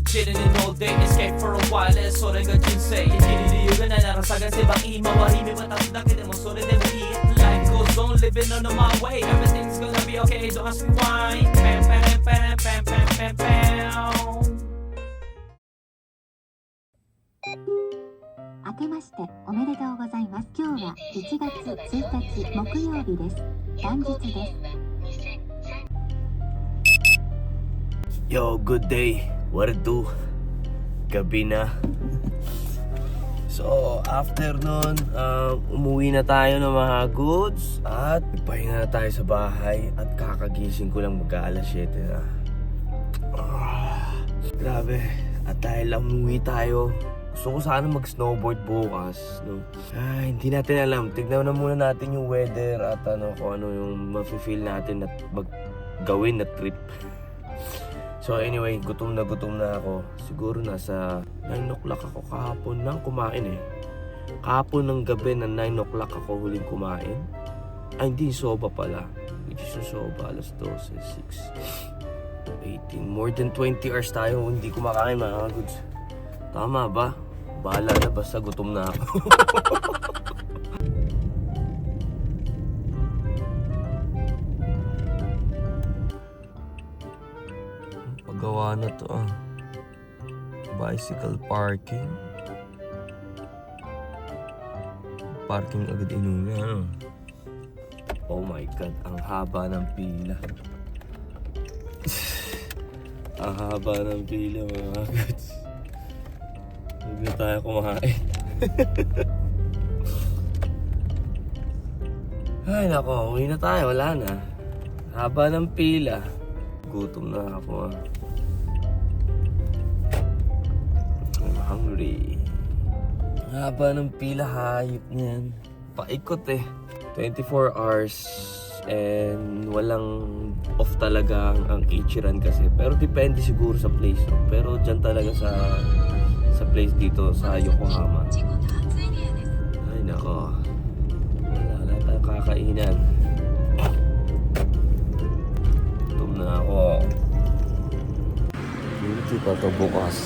chilling in all day, escape for a while それが人生生きる理由がないなら探せばいい周り見渡すだけでもそれでもいい Life goes on living on my way Everything's gonna be okay don't ask me why Pam pam pam pam pam pam pam 明けましておめでとうございます。今日は1月1日木曜日です。元日です。 Yo, good day. What it do? Gabi na. So, after nun, umuwi na tayo ng mga goods at nagpahinga na tayo sa bahay at kakagising ko lang mag-aalas 7 na. Grabe. At dahil lang umuwi tayo, gusto ko sana mag-snowboard bukas, no? Hindi natin alam. Tignan na muna natin yung weather at kung ano yung mafe-feel natin at gawin na trip. So anyway, gutom na ako. Siguro nasa 9 o'clock ako kahapon nang kumain eh. Kahapon ng gabi na 9 o'clock ako huling kumain. Ay, hindi, soba pala. Which is yung soba, alas 12, 6, 18. More than 20 hours tayo hindi kumakain mga goods. Tama ba? Bahala na, basta gutom na ako. Paggawa na to bicycle parking. Parking agad inuna. Oh my god, ang haba ng pila. Ang haba ng pila mga goods. Huwag na tayo kumain. Ay nako, uwi na tayo, wala na. Haba ng pila. Gutom na ako I'm hungry. Haba ng pila, hayop niyan. Paikot eh. 24 hours and walang off talaga ang Ichiran kasi. Pero depende siguro sa place. Pero dyan talaga sa place dito sa Yokohama. Ay nako. Wala tayong kakainan. Gutom na ako. Hindi pa ito bukas.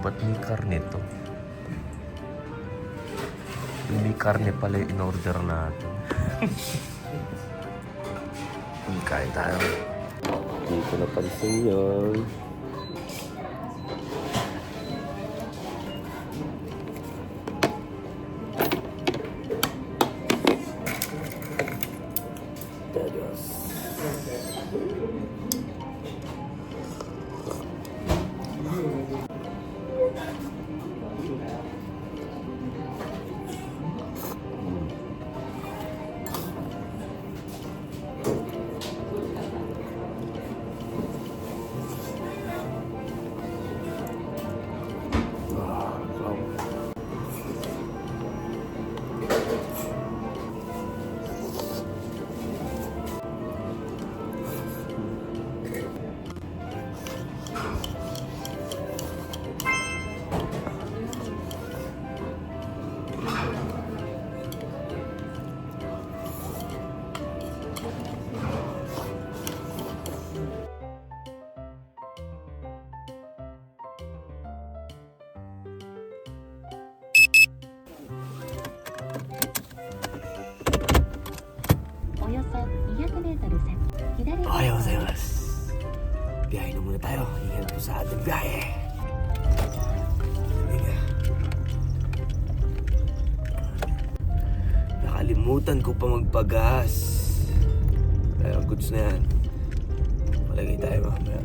Ba't may karne to? May karne pala yung in-order natin. Kain tayo. Hindi ko napansin yun. Ayaw gozaimasu. Biyahe na muna tayo. Ingat po sa ating biyahe. Nakalimutan ko pa magpagas. Kaya goods na yan. Palagay tayo mamaya.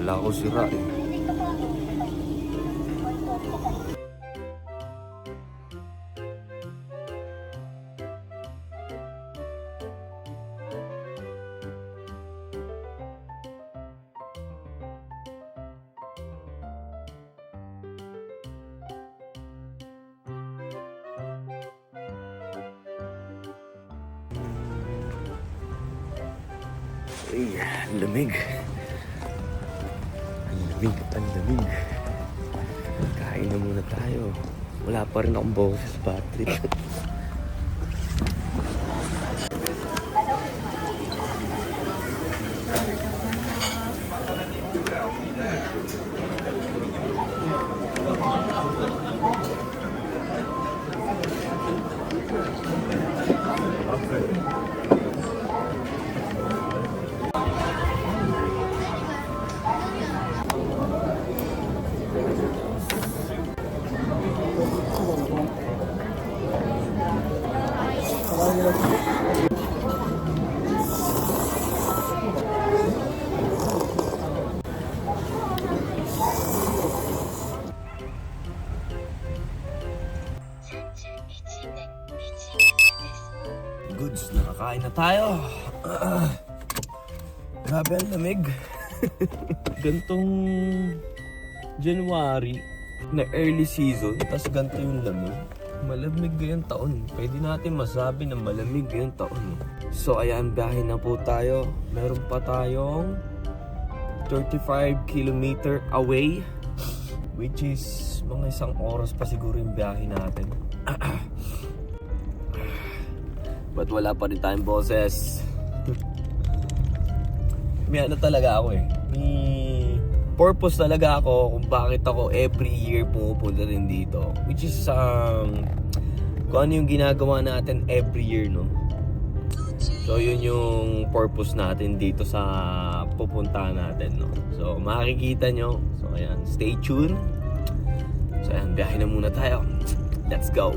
Kala ko sira eh. Ay, ang lamig. Ang lamig. Kain na muna tayo. Wala pa rin akong boses, Patrick. Goods, nakakain na tayo. Grabe ang lamig. Gantong January na early season, tas ganito yung lamig. Malamig ngayong taon. Pwede natin masabi na malamig ngayong taon. So ayan, biyahe na po tayo. Meron pa tayong 35 kilometer away, which is mga 1 oras pa siguro yung biyahe natin. But wala pa rin tayong boses. May ano talaga ako eh. May purpose talaga ako kung bakit ako every year pumupunta rin dito. Which is kung ano yung ginagawa natin every year, no? So yun yung purpose natin dito sa pupuntahan natin, no? So makikita nyo. So ayan, stay tuned. So ayan, biyahe na muna tayo. Let's go!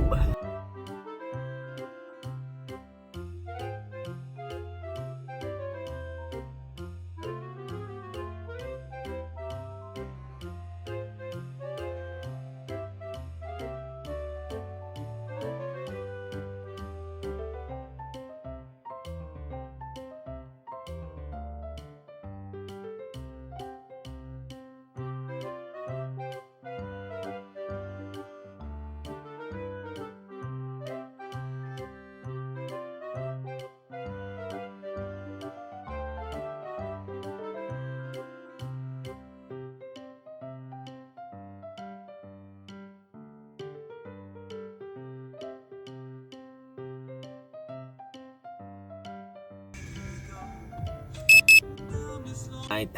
Right.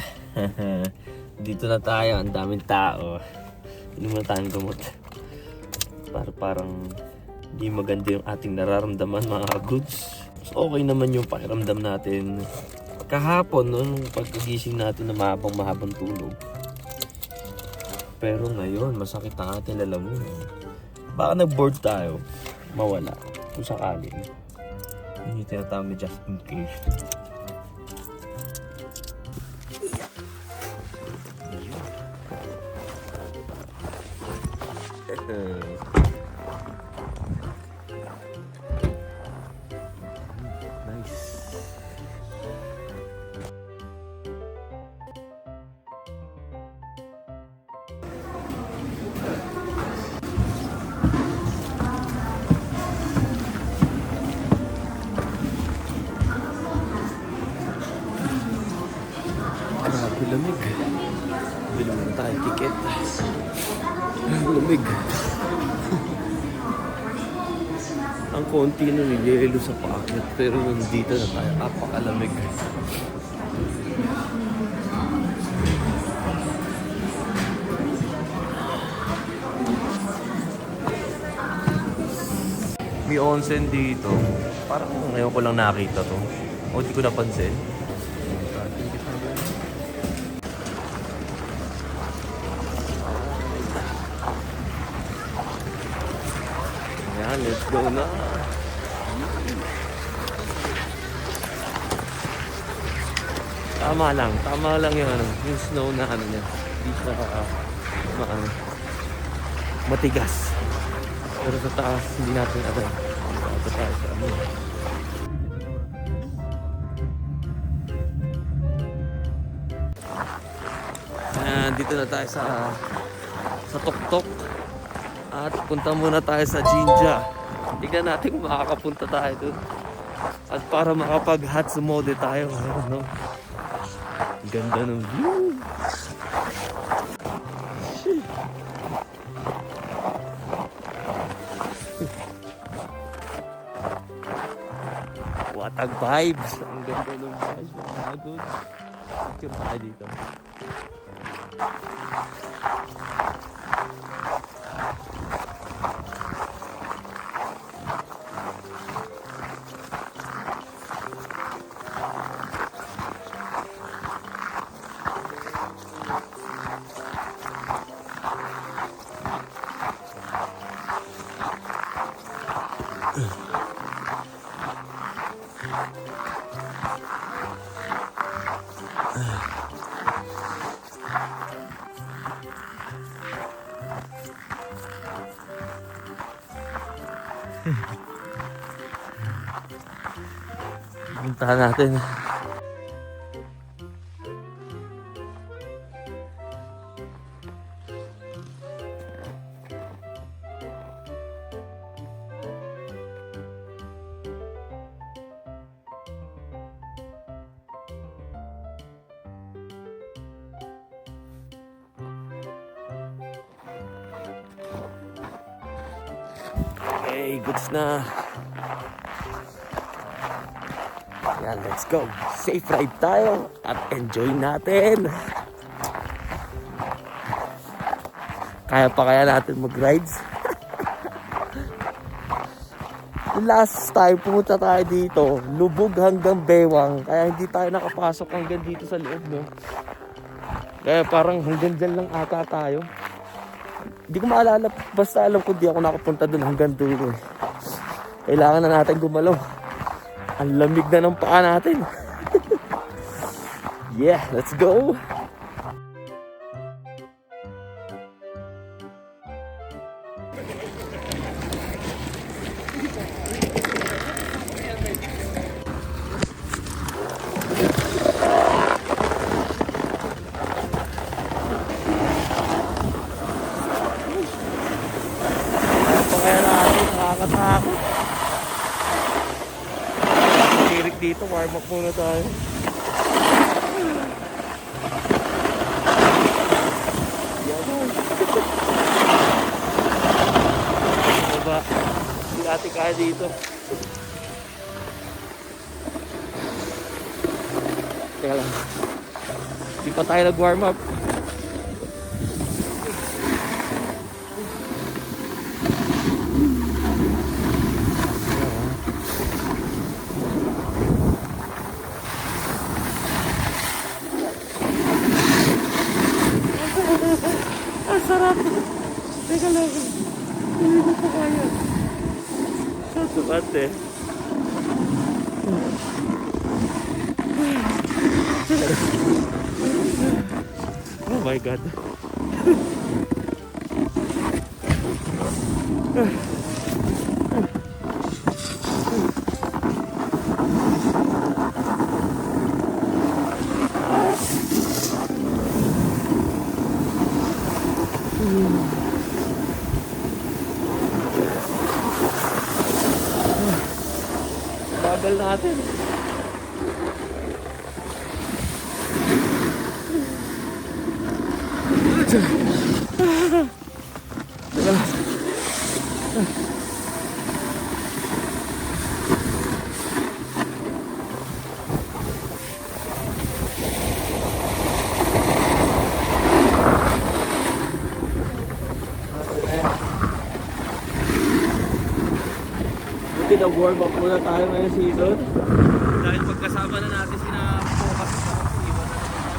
Dito na tayo, ang daming tao. Hindi mo na tayong gamot. Parang hindi maganda yung ating nararamdaman, mga goods. So, okay naman yung pakiramdam natin kahapon, no, nung pagkagising natin na mahabang tulog. Pero ngayon, masakit ang ating lalamunan. Baka nag-board tayo, mawala kung sakaling. Yun yung tinatawag na just in case. Nice. Grabe lamig. Bili muna tayo ticket. Lamig. Ang konti na niliyelo sa packet, pero nandito na tayo. Napakalamig. May onsen dito. Parang ngayon ko lang nakita to. O di ko napansin. Ayan, let's go na. Tama lang yung ano, yung snow na ano niya. Hindi siya matigas. Pero sa taas, hindi natin alam. Sa taas, ano. Dito na tayo sa Tuktok. At punta muna tayo sa Jinja. Tignan natin kung makakapunta tayo dun. At para makapag-Hatsumode tayo. Ayun, no? Ganda ng view. What a vibes. Ang ganda ng vibes. Mga good. Picture tayo dito. Puntahan natin. Okay, goods na. Yan, let's go. Safe ride tayo at enjoy natin. Kaya pa kaya natin mag-rides? Last time pumunta tayo dito, lubog hanggang bewang. Kaya hindi tayo nakapasok hanggang dito sa loob, no? Kaya parang hanggang dyan lang ata tayo. Hindi ko maalala, basta alam ko di ako nakapunta dun hanggang dulo. Kailangan na natin gumalaw. Ang lamig na ng paa natin. Yeah, let's go. Kaya natin, nakakatakot. Dito, warm up muna tayo. Diba? Hindi natin kaya dito. Teka lang. Hindi pa tayo nag-warm up. Sarap. Teka lang. Hindi ko pa kaya. Sasukat eh. Oh my God. Bagal natin. Pinag-warm up muna tayo ngayong season. Dahil pagkasama na natin sina Focus sa iwan na naman tayo.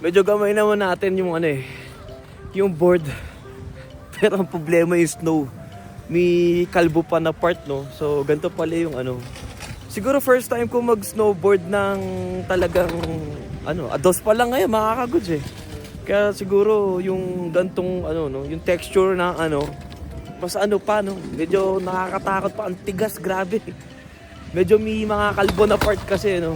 Medyo gamay naman natin yung ano yung board. Pero ang problema yung snow. May kalbo pa na part, no? So, ganito pala yung ano. Siguro first time ko mag-snowboard ng talagang ados pa lang ngayon, makakagods eh. Kaya siguro yung gantong yung texture ng mas pa, no? Medyo nakakatakot pa, ang tigas, grabe. Medyo may mga kalbo na part kasi, no?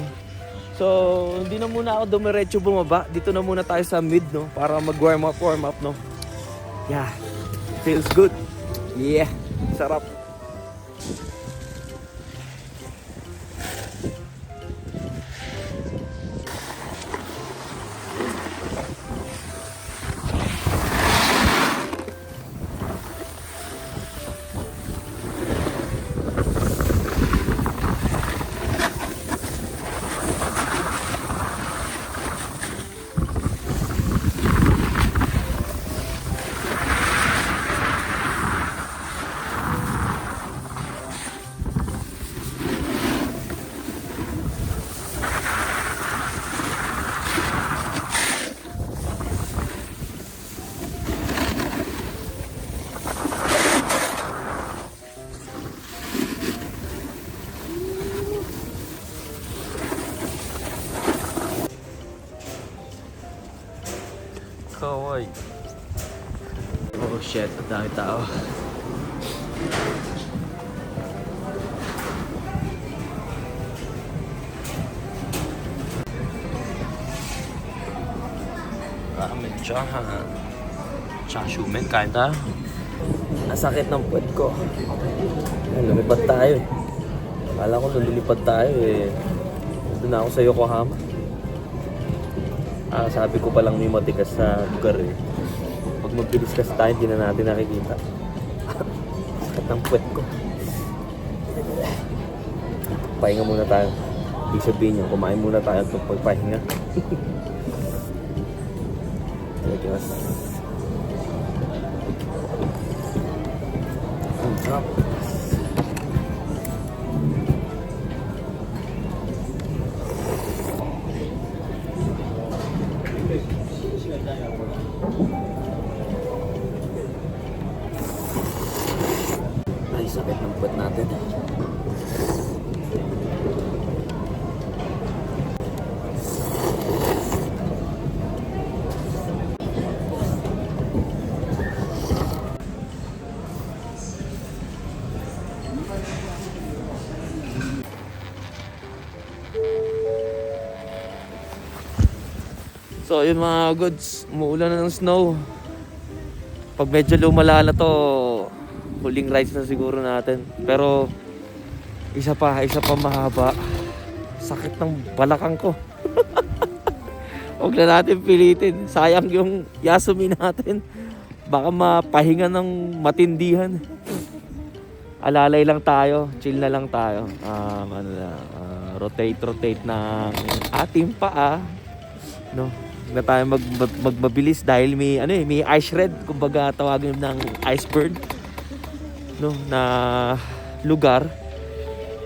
So, hindi na muna ako dumiretso bumaba. Dito na muna tayo sa mid, no? Para mag-warm up, no? Yeah, feels good. Yeah, sarap. Kawai. Oh shit, ang dami tao. Ramen chahan. Chashu men, kain tayo. Nasakit ng puwet ko. Lumipad tayo eh. Akala ko nung lumipad tayo eh. Doon ako sa Yokohama. Sabi ko palang may matigas sa lugar eh. Pag magbilis kasi tayo, hindi na natin nakikita. Sakit ng puwet ko. Pahinga muna tayo. Ibig sabihin niya, kumain muna tayo at magpahinga. Yes. Ang sarap. Ay, sakit ng puwet natin. So yun mga goods, umuulan na ng snow. Pag medyo lumala na to, huling rides na siguro natin. Pero isa pa mahaba. Sakit ng balakang ko. Huwag na natin pilitin. Sayang yung Yasumi natin. Baka mapahinga ng matindihan. Alalay lang tayo, chill na lang tayo. Rotate ng ating paa. No? Na tayo magmabilis dahil may ice red, kumbaga tawagin ng iceberg, no, na lugar.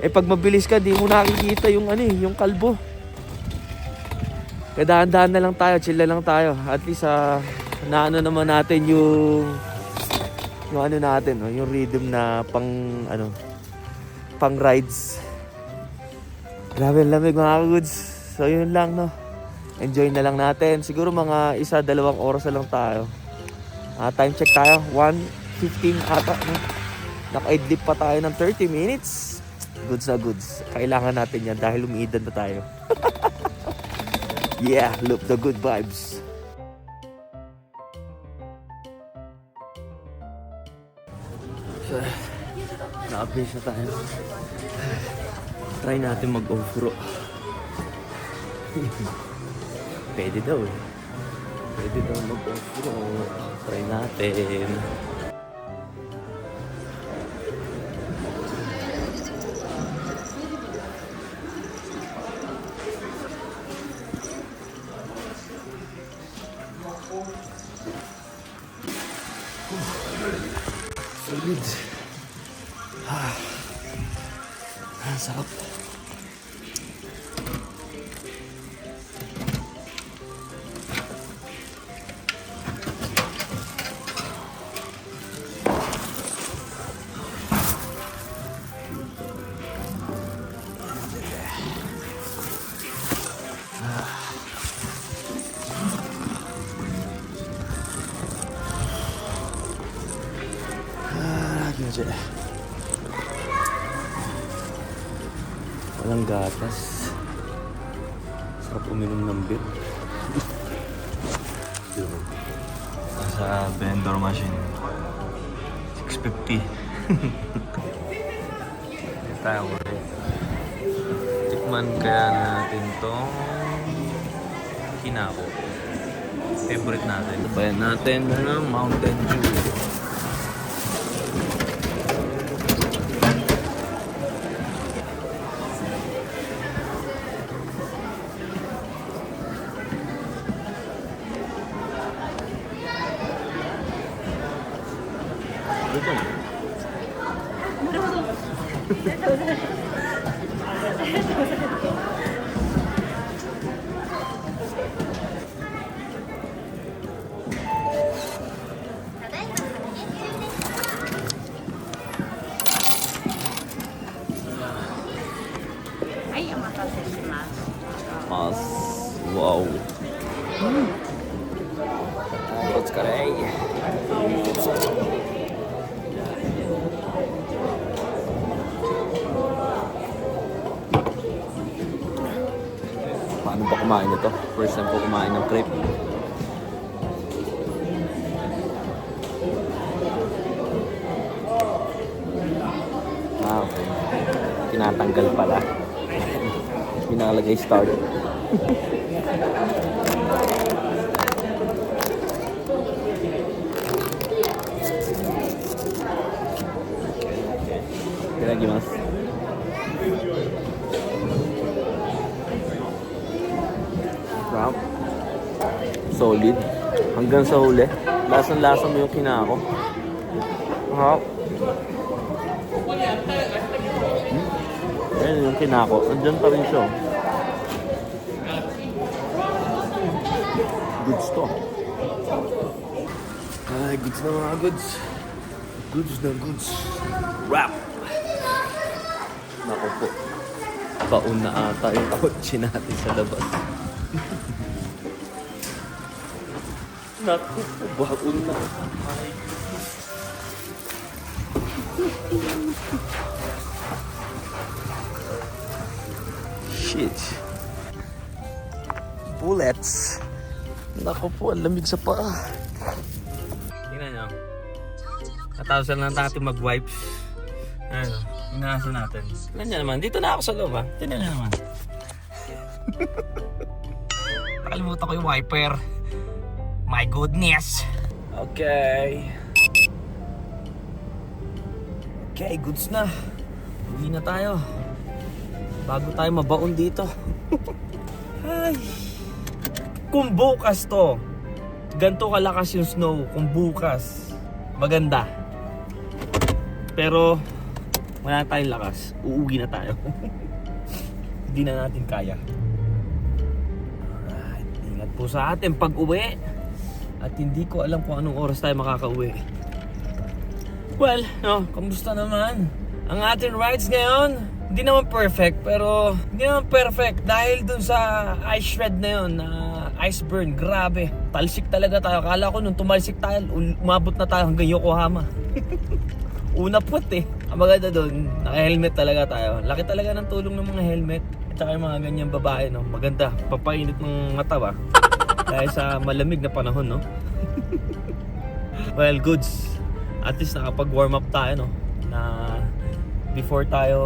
Pag mabilis ka, di mo nakikita yung yung kalbo. Kaya dahan-dahan na lang tayo, chill na lang tayo. At least naano naman natin yung natin, no, yung rhythm na pang rides. Grabe ang lamig mga goods. So yun lang, no. Enjoy na lang natin. Siguro mga 1-2 oras na lang tayo. Time check tayo. 1:15 ata. No? Naka-idlip pa tayo ng 30 minutes. Goods na goods. Kailangan natin yan dahil umiidan na tayo. Yeah, look the good vibes. So, na-update na tayo. Try natin mag-off-road. Pwede daw eh. Pwede daw mag-off-road. Try natin. Solid. Ang sarap. leche. Walang gatas. Sarap uminom ng beer. Nasa vendor machine. 650. Hindi tayo ulit. Tikman kaya natin tong kinako. Favorite natin. Tabayan natin ng Mountain Dew. Mas, wow. Let's go. Paano ba kumain ito? First time ko kumain ng crepe. Okay. Tinatanggal pala. Pinakalagay start. Itadakimasu. Wow. Solid. Hanggang sa huli. Lasang-lasa mo yung kinako. Wow. Ayan yung kinako. Andyan pa rin siya. Goods to. Ay, goods na mga goods. Goods na goods. Wrap! Naku po. Baon na ata yung kotse natin sa labas. Naku po, baon na. Shit. Bullets. Naku po, ang lamig sa paa. Tingnan nyo. Natapos lang natin mag-wipes. Ano, inaasa natin. Tingnan nyo naman, dito na ako sa loob ha. Tingnan nyo naman. Nakalimutan ko yung wiper. My goodness. Okay. Okay, goods na. Uwi na tayo. Bago tayo mabaon dito. Ay. Kung bukas to, ganito kalakas yung snow. Kung bukas, maganda. Pero, wala tayong lakas. Uuwi na tayo. Hindi na natin kaya. Alright. Ingat po sa atin pag-uwi. At hindi ko alam kung anong oras tayo makakauwi. Well, no, kamusta naman? Ang ating rides ngayon, hindi naman perfect, pero hindi naman perfect dahil dun sa ice shred na yun, ice burn, grabe. Talsik talaga tayo. Akala ko nung tumalsik tayo, umabot na tayo hanggang Yokohama. Una puwet eh. Ang maganda dun, naka-helmet talaga tayo. Laki talaga ng tulong ng mga helmet. At saka yung mga ganyang babae, no? Maganda, papainit ng mata ba? Dahil sa malamig na panahon, no? Well, goods. At least nakapag-warm up tayo, no? Na before tayo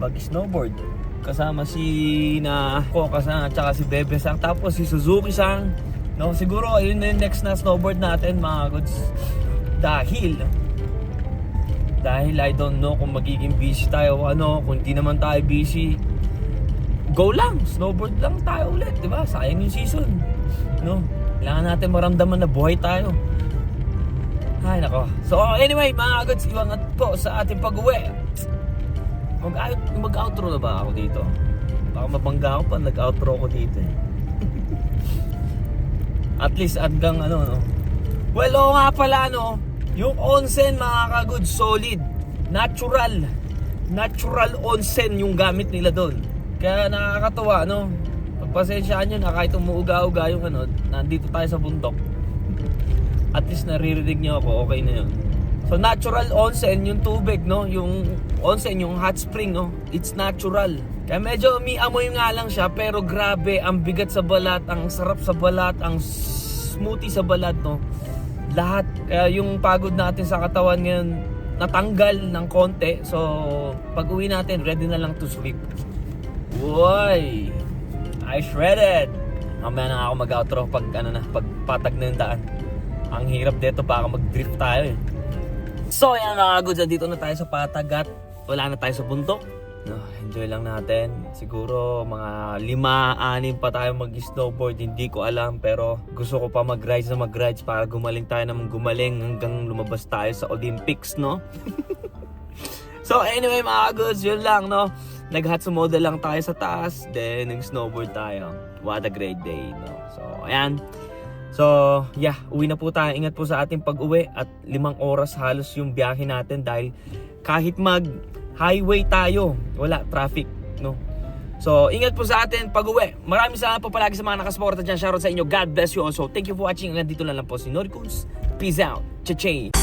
mag-snowboard. Kasama si Koka-san at saka si Bebe-san. Tapos si Suzuki-san. No? Siguro ayun na yung next na snowboard natin, mga goods. Dahil I don't know kung magiging busy tayo o ano. Kung hindi naman tayo busy, go lang, snowboard lang tayo ulit, di ba? Sayang yung season, no? Kailangan natin maramdaman na buhay tayo. Ay nako. So anyway, mga goods, iwangat po sa ating pag-uwi. Mag-outro na ba ako dito? Baka mabangga ako pa nag-outro ko dito eh. At least hanggang ano, no? Well, oo nga pala, no? Yung onsen, mga kagoods, solid. Natural onsen yung gamit nila doon. Kaya nakakatuwa, no? Pagpasensyaan nyo na kahit umuuga-uga yung ano, nandito tayo sa bundok. At least naririnig nyo ako, okay na yun. So natural onsen yung tubig, no? Yung onsen, yung hot spring, no? It's natural. Kaya medyo umiamoy nga lang siya, pero grabe, ang bigat sa balat, ang sarap sa balat, ang smoothie sa balat, no? Lahat. Kaya yung pagod natin sa katawan ngayon, natanggal ng konti. So, pag uwi natin, ready na lang to sleep. Uy! I shredded! Mamaya na ako mag-outro pag patag na yung daan. Ang hirap dito, baka mag-drift tayo eh. So, yan mga goods, dito na tayo sa patag at wala na tayo sa bundok. No, enjoy lang natin. Siguro mga 5-6 pa tayo mag-snowboard, hindi ko alam. Pero gusto ko pa mag-rides para gumaling tayo naman gumaling hanggang lumabas tayo sa Olympics, no? So anyway mga goods, yun lang, no? Nag-Hatsumoda lang tayo sa taas, then nag-snowboard tayo. What a great day, no? So ayan. So yeah, uwi na po tayo. Ingat po sa ating pag-uwi at 5 oras halos yung biyahe natin dahil kahit mag-highway tayo, wala traffic, no? So ingat po sa atin pag-uwi. Maraming salamat po palagi sa mga nakasuporta dyan. Shoutout sa inyo. God bless you also. Thank you for watching. Nandito na lang po si Noricus. Peace out. Cha-ching.